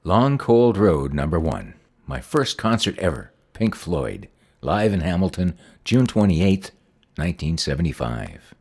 Long Cold Road #1. My first concert ever. Pink Floyd. Live in Hamilton, June 28th, 1975.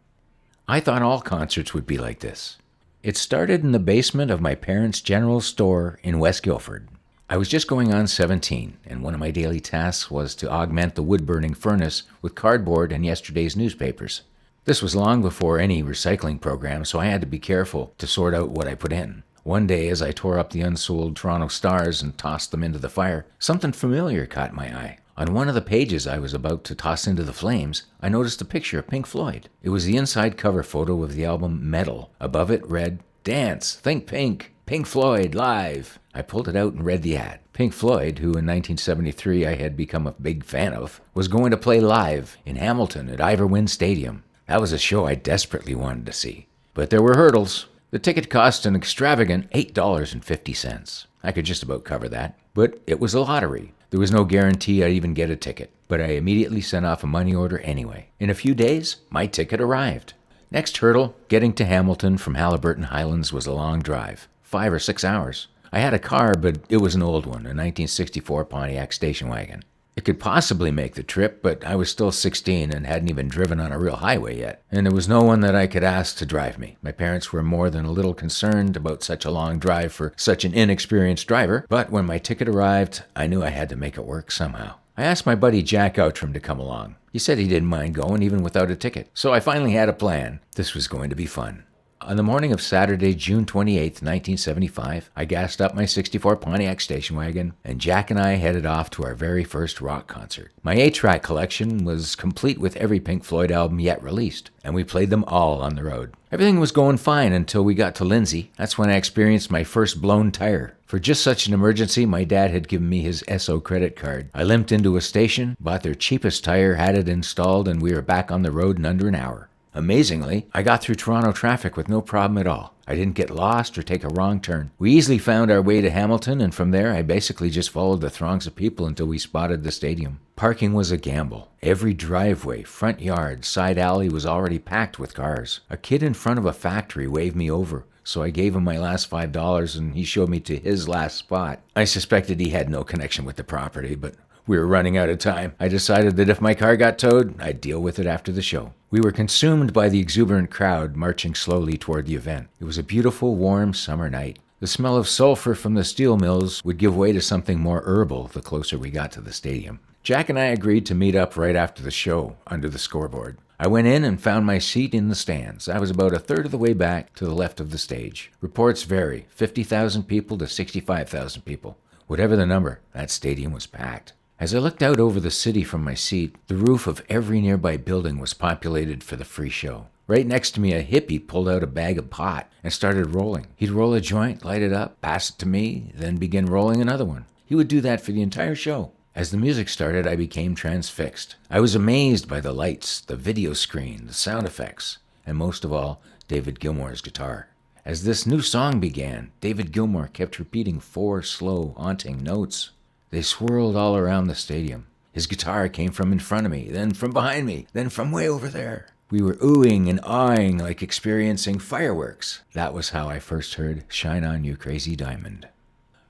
I thought all concerts would be like this. It started in the basement of my parents' general store in West Guilford. I was just going on 17, and one of my daily tasks was to augment the wood-burning furnace with cardboard and yesterday's newspapers. This was long before any recycling program, so I had to be careful to sort out what I put in. One day, as I tore up the unsold Toronto Stars and tossed them into the fire, something familiar caught my eye. On one of the pages I was about to toss into the flames, I noticed a picture of Pink Floyd. It was the inside cover photo of the album Metal. Above it read, "Dance, Think Pink, Pink Floyd, Live." I pulled it out and read the ad. Pink Floyd, who in 1973 I had become a big fan of, was going to play live in Hamilton at Ivor Wynne Stadium. That was a show I desperately wanted to see. But there were hurdles. The ticket cost an extravagant $8.50. I could just about cover that. But it was a lottery. There was no guarantee I'd even get a ticket. But I immediately sent off a money order anyway. In a few days, my ticket arrived. Next hurdle, getting to Hamilton from Halliburton Highlands was a long drive. 5 or 6 hours. I had a car, but it was an old one, a 1964 Pontiac station wagon. It could possibly make the trip, but I was still 16 and hadn't even driven on a real highway yet. And there was no one that I could ask to drive me. My parents were more than a little concerned about such a long drive for such an inexperienced driver, but when my ticket arrived, I knew I had to make it work somehow. I asked my buddy Jack Outram to come along. He said he didn't mind going even without a ticket. So I finally had a plan. This was going to be fun. On the morning of Saturday, June 28th, 1975, I gassed up my 64 Pontiac station wagon, and Jack and I headed off to our very first rock concert. My 8-track collection was complete with every Pink Floyd album yet released, and we played them all on the road. Everything was going fine until we got to Lindsay. That's when I experienced my first blown tire. For just such an emergency, my dad had given me his Esso credit card. I limped into a station, bought their cheapest tire, had it installed, and we were back on the road in under an hour. Amazingly, I got through Toronto traffic with no problem at all. I didn't get lost or take a wrong turn. We easily found our way to Hamilton, and from there I basically just followed the throngs of people until we spotted the stadium. Parking was a gamble. Every driveway, front yard, side alley was already packed with cars. A kid in front of a factory waved me over, so I gave him my last $5 and he showed me to his last spot. I suspected he had no connection with the property, but we were running out of time. I decided that if my car got towed, I'd deal with it after the show. We were consumed by the exuberant crowd marching slowly toward the event. It was a beautiful, warm summer night. The smell of sulfur from the steel mills would give way to something more herbal the closer we got to the stadium. Jack and I agreed to meet up right after the show under the scoreboard. I went in and found my seat in the stands. I was about a third of the way back to the left of the stage. Reports vary, 50,000 people to 65,000 people. Whatever the number, that stadium was packed. As I looked out over the city from my seat, the roof of every nearby building was populated for the free show. Right next to me, a hippie pulled out a bag of pot and started rolling. He'd roll a joint, light it up, pass it to me, then begin rolling another one. He would do that for the entire show. As the music started, I became transfixed. I was amazed by the lights, the video screen, the sound effects, and most of all, David Gilmour's guitar. As this new song began, David Gilmour kept repeating 4 slow, haunting notes. They swirled all around the stadium. His guitar came from in front of me, then from behind me, then from way over there. We were oohing and awing like experiencing fireworks. That was how I first heard Shine On You Crazy Diamond.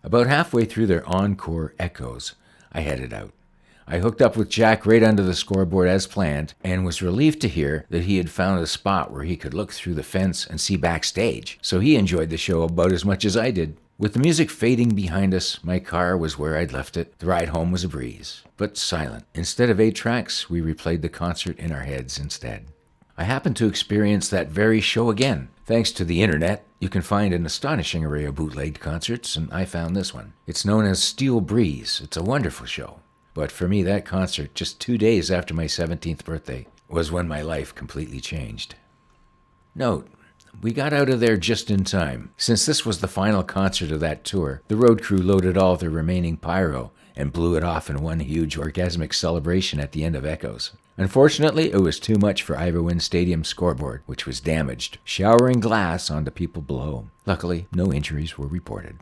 About halfway through their encore echoes, I headed out. I hooked up with Jack right under the scoreboard as planned and was relieved to hear that he had found a spot where he could look through the fence and see backstage, so he enjoyed the show about as much as I did. With the music fading behind us, my car was where I'd left it. The ride home was a breeze, but silent. Instead of 8 tracks, we replayed the concert in our heads instead. I happened to experience that very show again. Thanks to the internet, you can find an astonishing array of bootlegged concerts, and I found this one. It's known as Steel Breeze. It's a wonderful show. But for me, that concert, just 2 days after my 17th birthday, was when my life completely changed. Note: we got out of there just in time. Since this was the final concert of that tour, the road crew loaded all their remaining pyro and blew it off in one huge orgasmic celebration at the end of Echoes. Unfortunately, it was too much for Ivor Wynne Stadium's scoreboard, which was damaged, showering glass onto people below. Luckily, no injuries were reported.